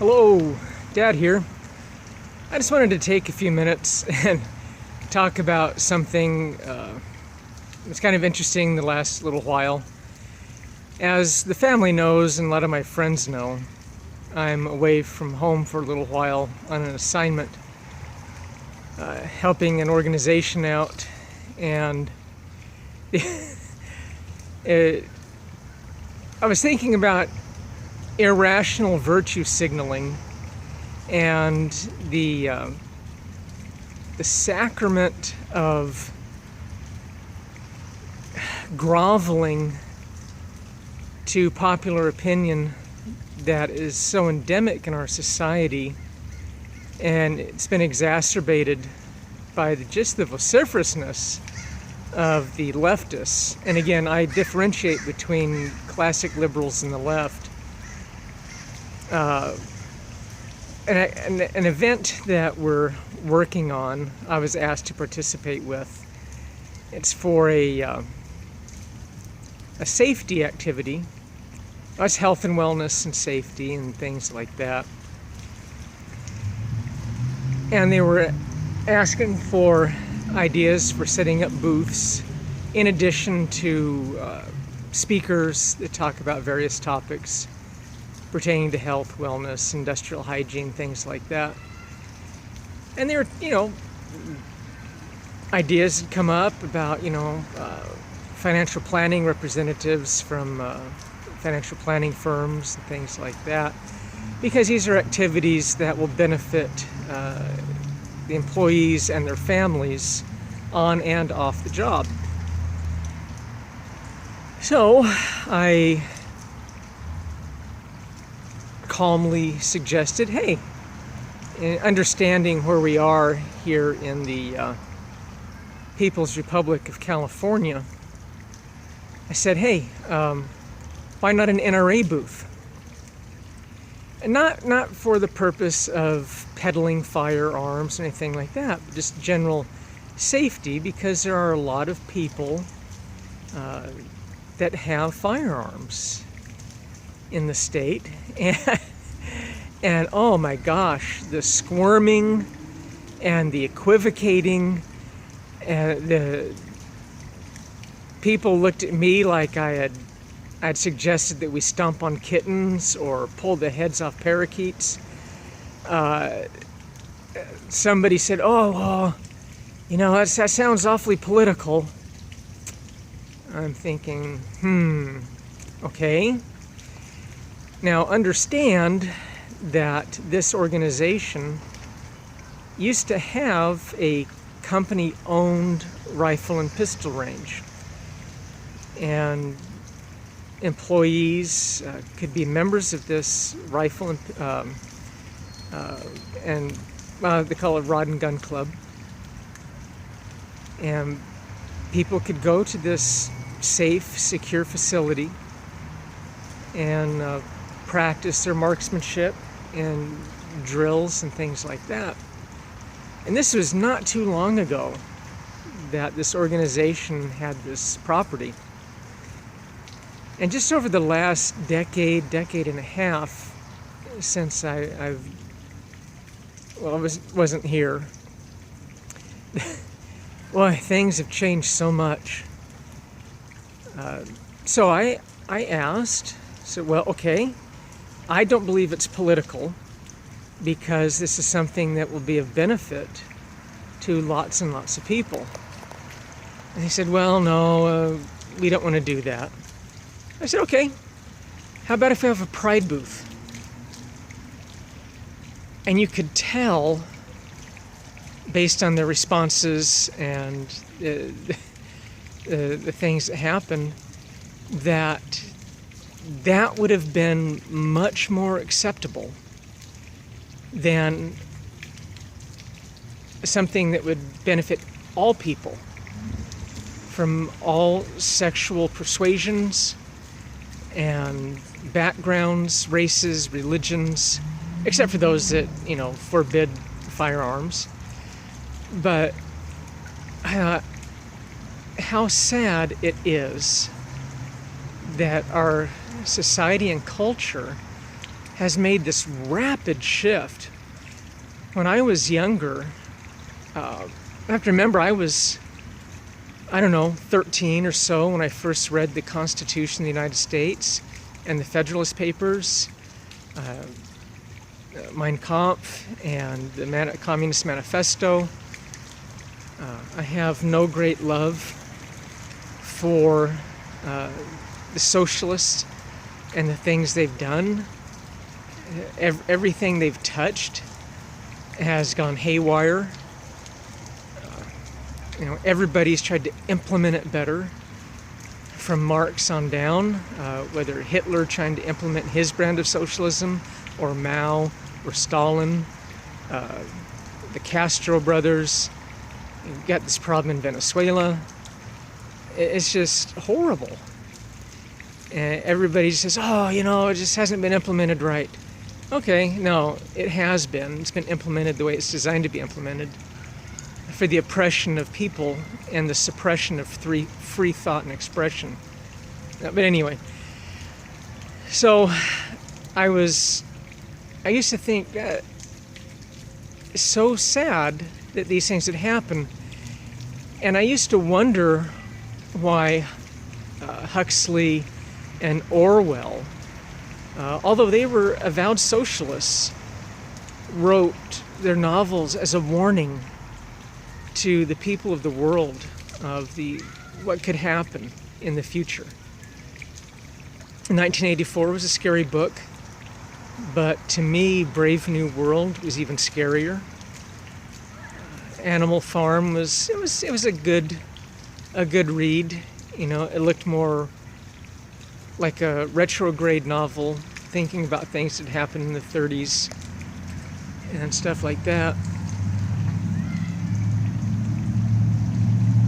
Hello, Dad here. I just wanted to take a few minutes and talk about something that's kind of interesting the last little while. As the family knows and a lot of my friends know, I'm away from home for a little while on an assignment, helping an organization out, and I was thinking about irrational virtue signaling and the sacrament of groveling to popular opinion that is so endemic in our society, and it's been exacerbated by just the vociferousness of the leftists. And again, I differentiate between classic liberals and the left. An event that we're working on, I was asked to participate with. It's for a safety activity. That's health and wellness and safety and things like that. And they were asking for ideas for setting up booths in addition to speakers that talk about various topics pertaining to health, wellness, industrial hygiene, things like that. And there, ideas had come up about, financial planning representatives from financial planning firms and things like that, because these are activities that will benefit the employees and their families on and off the job. So I calmly suggested, hey, understanding where we are here in the People's Republic of California, I said, hey, why not an NRA booth? And not for the purpose of peddling firearms or anything like that, but just general safety, because there are a lot of people that have firearms in the state, and oh my gosh, the squirming and the equivocating, and the people looked at me like I'd suggested that we stomp on kittens or pull the heads off parakeets. Somebody said, oh, well, that sounds awfully political. I'm thinking, okay. Now understand that this organization used to have a company-owned rifle and pistol range, and employees could be members of this rifle and they call it Rod and Gun Club, and people could go to this safe, secure facility and practice their marksmanship and drills and things like that. And this was not too long ago that this organization had this property. And just over the last decade and a half, since I wasn't here, boy, things have changed so much. So I asked, well, okay, I don't believe it's political, because this is something that will be of benefit to lots and lots of people. And he said, well, no, we don't want to do that. I said, okay, how about if we have a pride booth? And you could tell, based on their responses and the things that happened, that would have been much more acceptable than something that would benefit all people from all sexual persuasions and backgrounds, races, religions, except for those that, forbid firearms. But how sad it is that our society and culture has made this rapid shift. When I was younger, I have to remember I was, 13 or so when I first read the Constitution of the United States and the Federalist Papers, Mein Kampf, and the Communist Manifesto. I have no great love for the socialists and the things they've done. Everything they've touched has gone haywire. Everybody's tried to implement it better, from Marx on down, whether Hitler trying to implement his brand of socialism, or Mao, or Stalin, the Castro brothers. You've got this problem in Venezuela. It's just horrible. And everybody says, it just hasn't been implemented right. Okay, no, it has been. It's been implemented the way it's designed to be implemented, for the oppression of people and the suppression of free thought and expression. But anyway, so I used to think that it's so sad that these things had happened. And I used to wonder why Huxley and Orwell, although they were avowed socialists, wrote their novels as a warning to the people of the world of what could happen in the future. 1984 was a scary book, but to me, Brave New World was even scarier. Animal Farm was a good read. It looked more like a retrograde novel, thinking about things that happened in the 30s and stuff like that.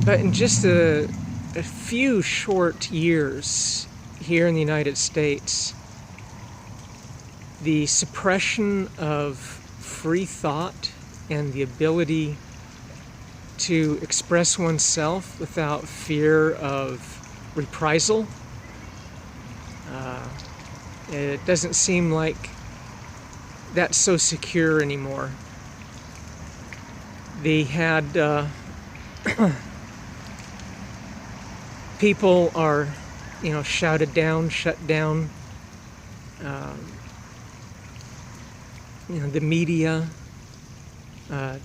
But in just a few short years here in the United States, the suppression of free thought and the ability to express oneself without fear of reprisal, it doesn't seem like that's so secure anymore. They had people are, shouted down, shut down. The media,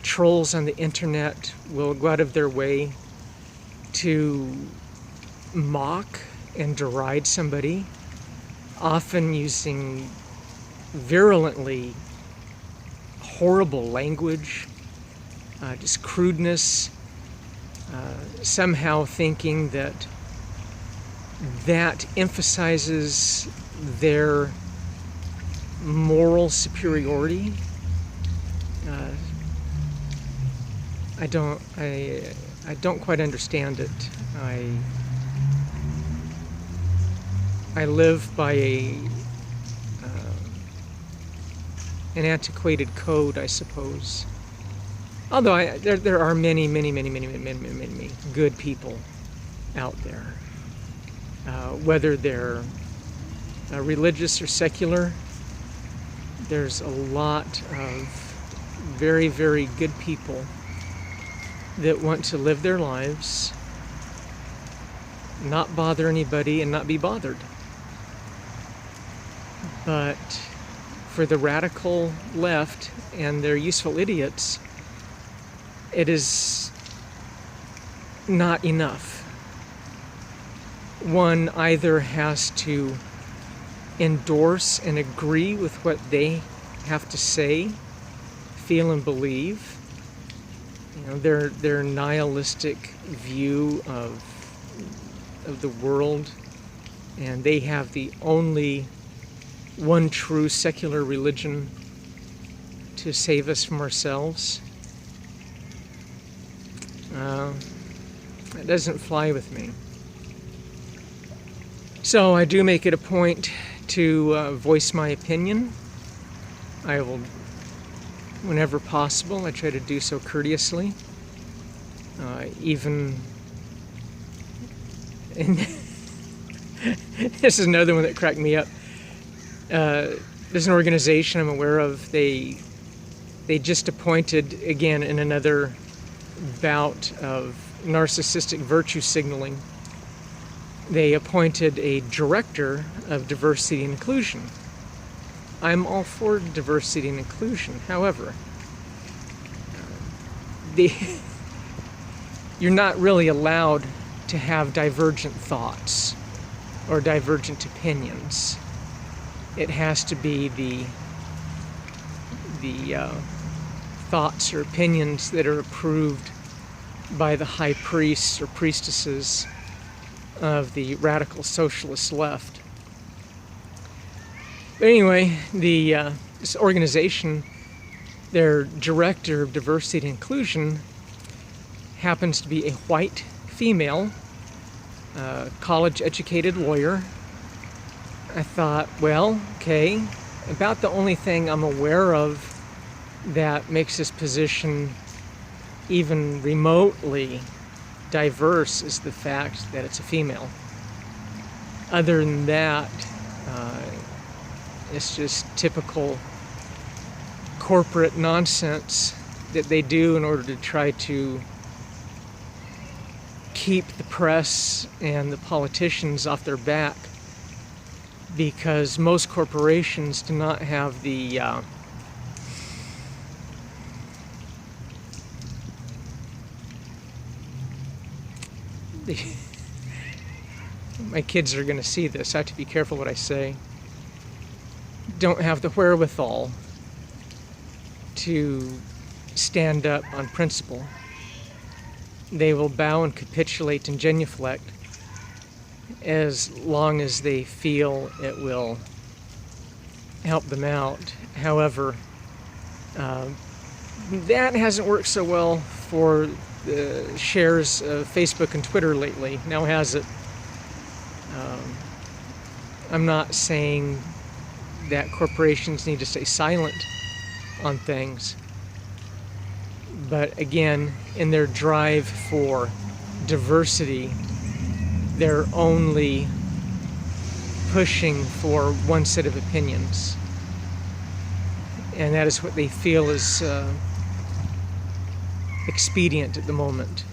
trolls on the internet will go out of their way to mock and deride somebody, often using virulently horrible language, just crudeness, somehow thinking that emphasizes their moral superiority. I don't quite understand it. I live by an antiquated code, I suppose. Although there are many good people out there, whether they're religious or secular. There's a lot of very, very good people that want to live their lives, not bother anybody and not be bothered. But for the radical left and their useful idiots, it is not enough. One either has to endorse and agree with what they have to say, feel and believe. Their nihilistic view of the world, and they have the only one true secular religion to save us from ourselves. That doesn't fly with me. So I do make it a point to voice my opinion. I will, whenever possible, I try to do so courteously. Even, and this is another one that cracked me up. There's an organization I'm aware of. They just appointed, again, in another bout of narcissistic virtue signaling, they appointed a director of diversity and inclusion. I'm all for diversity and inclusion. However, you're not really allowed to have divergent thoughts or divergent opinions. It has to be the thoughts or opinions that are approved by the high priests or priestesses of the radical socialist left. But anyway, this organization, their director of diversity and inclusion, happens to be a white female, college-educated lawyer. I thought, well, okay, about the only thing I'm aware of that makes this position even remotely diverse is the fact that it's a female. Other than that, it's just typical corporate nonsense that they do in order to try to keep the press and the politicians off their back, because most corporations do not have the my kids are going to see this, I have to be careful what I say, don't have the wherewithal to stand up on principle. They will bow and capitulate and genuflect as long as they feel it will help them out. However, that hasn't worked so well for the shares of Facebook and Twitter lately. Now has it? I'm not saying that corporations need to stay silent on things, but again, in their drive for diversity, they're only pushing for one set of opinions, and that is what they feel is expedient at the moment.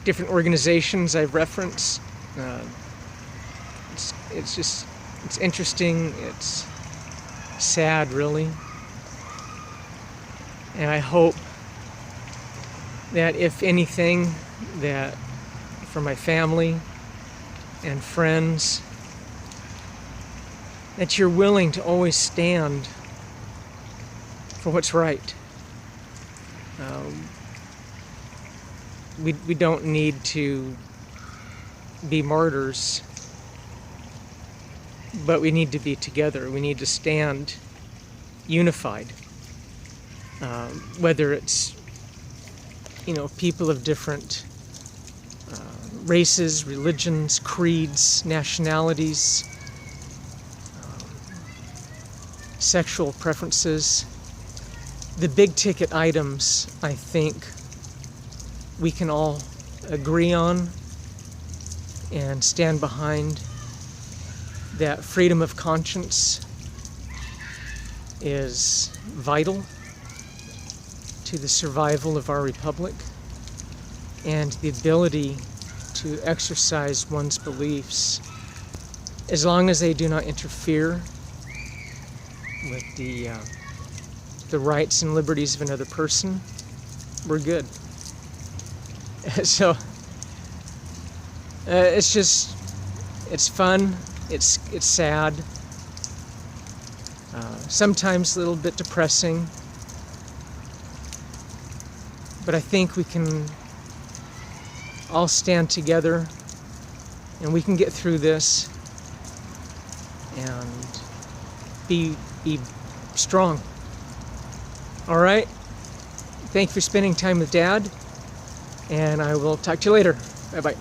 Different organizations I've referenced, it's interesting, it's sad really, and I hope that if anything, that for my family and friends, that you're willing to always stand for what's right. We don't need to be martyrs, but we need to be together. We need to stand unified. Whether it's, people of different races, religions, creeds, nationalities, sexual preferences. The big ticket items, I think, we can all agree on and stand behind. That freedom of conscience is vital to the survival of our republic, and the ability to exercise one's beliefs, as long as they do not interfere with the rights and liberties of another person, we're good. So it's fun, it's sad, sometimes a little bit depressing, but I think we can all stand together and we can get through this and be strong. All right? Thank you for spending time with Dad, and I will talk to you later. Bye-bye.